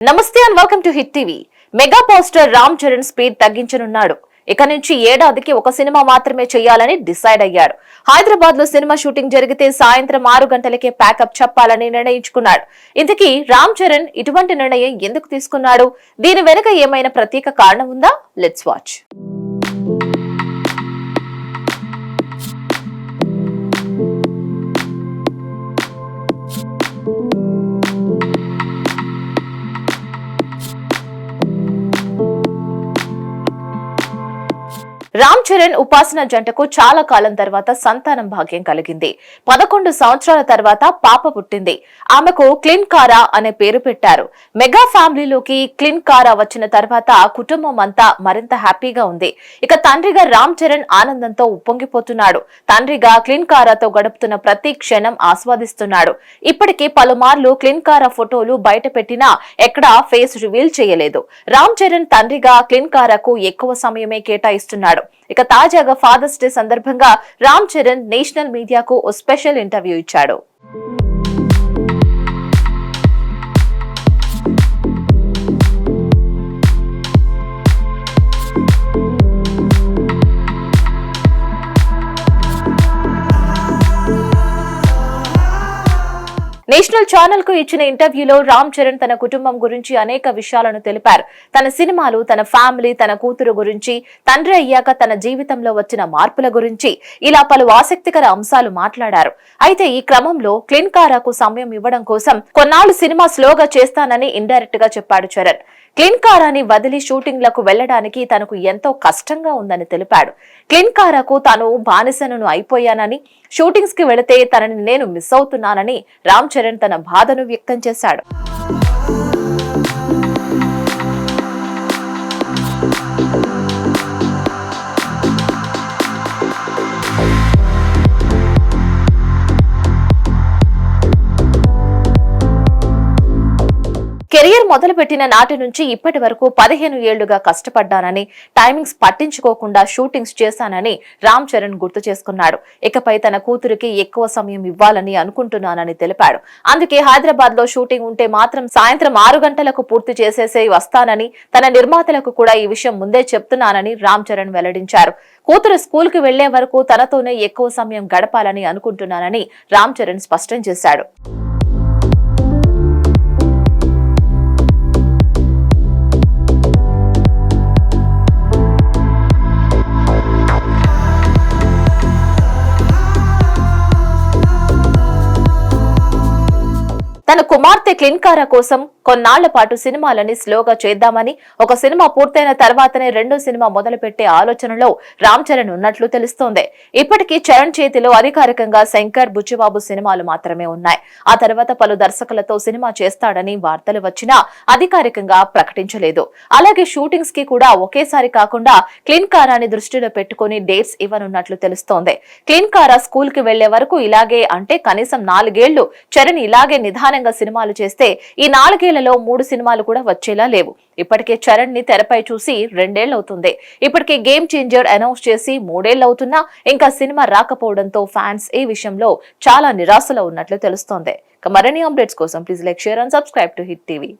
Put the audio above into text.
నమస్తే and welcome to hit TV. Mega poster Ram Charan speed తగ్గించనున్నాడు. ఇక నుంచి ఏడాదికి ఒక సినిమా మాత్రమే చేయాలని డిసైడ్ అయ్యాడు. హైదరాబాద్ లో సినిమా షూటింగ్ జరిగితే సాయంత్రం 6 గంటలకే ప్యాకప్ చెప్పాలని నిర్ణయించుకున్నాడు. ఇంతకీ రామ్ చరణ్ ఇటువంటి నిర్ణయం ఎందుకు తీసుకున్నాడు? దీని వెనుక ఏమైనా ప్రత్యేక కారణం ఉందా? Let's watch. రామ్ చరణ్ ఉపాసన జంటకు చాలా కాలం తర్వాత సంతానం భాగ్యం కలిగింది. 11 సంవత్సరాల తర్వాత పాప పుట్టింది. ఆమెకు క్లిన్ కారా అనే పేరు పెట్టారు. మెగా ఫ్యామిలీలోకి క్లిన్ కారా వచ్చిన తర్వాత కుటుంబం అంతా మరింత హ్యాపీగా ఉంది. ఇక తండ్రిగా రామ్ చరణ్ ఆనందంతో ఉప్పొంగిపోతున్నాడు. తండ్రిగా క్లిన్ కారాతో గడుపుతున్న ప్రతి క్షణం ఆస్వాదిస్తున్నాడు. ఇప్పటికీ పలుమార్లు క్లిన్ కారా ఫోటోలు బయట పెట్టినా ఎక్కడా ఫేస్ రివీల్ చేయలేదు. రామ్ చరణ్ తండ్రిగా క్లిన్ కారాకు ఎక్కువ సమయమే కేటాయిస్తున్నాడు. ఇక తాజాగా ఫాదర్స్ డే సందర్భంగా రామ్ చరణ్ నేషనల్ మీడియాకు ఓ స్పెషల్ ఇంటర్వ్యూ ఇచ్చాడు. నేషనల్ ఛానల్ కు ఇచ్చిన ఇంటర్వ్యూలో రామ్ చరణ్ తన కుటుంబం గురించి అనేక విషయాలను తెలిపారు. తన సినిమాలు, తన ఫ్యామిలీ, తన కూతురు గురించి, తండ్రి అయ్యాక తన జీవితంలో వచ్చిన మార్పుల గురించి ఇలా పలు ఆసక్తికర అంశాలు మాట్లాడారు. అయితే ఈ క్రమంలో క్లిన్ కారాకు సమయం ఇవ్వడం కోసం కొన్నాళ్లు సినిమా స్లోగా చేస్తానని ఇండైరెక్ట్ గా చెప్పాడు చరణ్. క్లిన్ కారాని వదిలి షూటింగ్లకు వెళ్లడానికి తనకు ఎంతో కష్టంగా ఉందని తెలిపాడు. క్లిన్ కారాకు తాను బానిసను అయిపోయానని, షూటింగ్స్ కి వెళితే తనని నేను మిస్ అవుతున్నానని రామ్ చరణ్ తన బాధను వ్యక్తం చేశాడు. కెరియర్ మొదలుపెట్టిన నాటి నుంచి ఇప్పటి వరకు 15 ఏళ్లుగా కష్టపడ్డానని, టైమింగ్స్ పట్టించుకోకుండా షూటింగ్స్ చేశానని రామ్ చరణ్ గుర్తు చేసుకున్నాడు. ఇకపై తన కూతురికి ఎక్కువ సమయం ఇవ్వాలని అనుకుంటున్నానని తెలిపాడు. అందుకే హైదరాబాద్ లో షూటింగ్ ఉంటే మాత్రం సాయంత్రం 6 గంటలకు పూర్తి చేసేసే వస్తానని, తన నిర్మాతలకు కూడా ఈ విషయం ముందే చెప్తున్నానని రామ్ చరణ్ వెల్లడించారు. కూతురు స్కూల్ కి వెళ్లే వరకు తనతోనే ఎక్కువ సమయం గడపాలని అనుకుంటున్నానని రామ్ చరణ్ స్పష్టం చేశాడు. తన కుమార్తె క్లిన్ కారా కోసం కొన్నాళ్ల పాటు సినిమాలని స్లోగా చేద్దామని, ఒక సినిమా పూర్తయిన తర్వాతనే రెండో సినిమా మొదలుపెట్టే ఆలోచనలో రామ్ చరణ్ ఉన్నట్లు తెలుస్తోంది. ఇప్పటికీ చరణ్ చేతిలో అధికారికంగా శంకర్, బుచ్చిబాబు సినిమాలు మాత్రమే ఉన్నాయి. ఆ తర్వాత పలు దర్శకులతో సినిమా చేస్తాడని వార్తలు వచ్చినా అధికారికంగా ప్రకటించలేదు. అలాగే షూటింగ్స్ కి కూడా ఒకేసారి కాకుండా క్లిన్ కారాని దృష్టిలో పెట్టుకుని డేట్స్ ఇవ్వనున్నట్లు తెలుస్తోంది. క్లిన్ కారా స్కూల్ కి వెళ్లే వరకు ఇలాగే, అంటే కనీసం 4 ఏళ్లు చరణ్ ఇలాగే నిదానంగా సినిమాలు చేస్తే ఈ 4 ఏళ్లలో 3 సినిమాలు కూడా వచ్చేలా లేవు. ఇప్పటికే చరణ్ ని తెరపై చూసి 2 ఏళ్లవుతుంది. ఇప్పటికే గేమ్ చేంజర్ అనౌన్స్ చేసి 3 ఏళ్లవుతున్నా ఇంకా సినిమా రాకపోవడంతో ఫ్యాన్స్ ఈ విషయంలో చాలా నిరాశలో ఉన్నట్లు తెలుస్తోంది. మరిన్ని అప్డేట్స్ కోసం please like, share and subscribe to hit TV.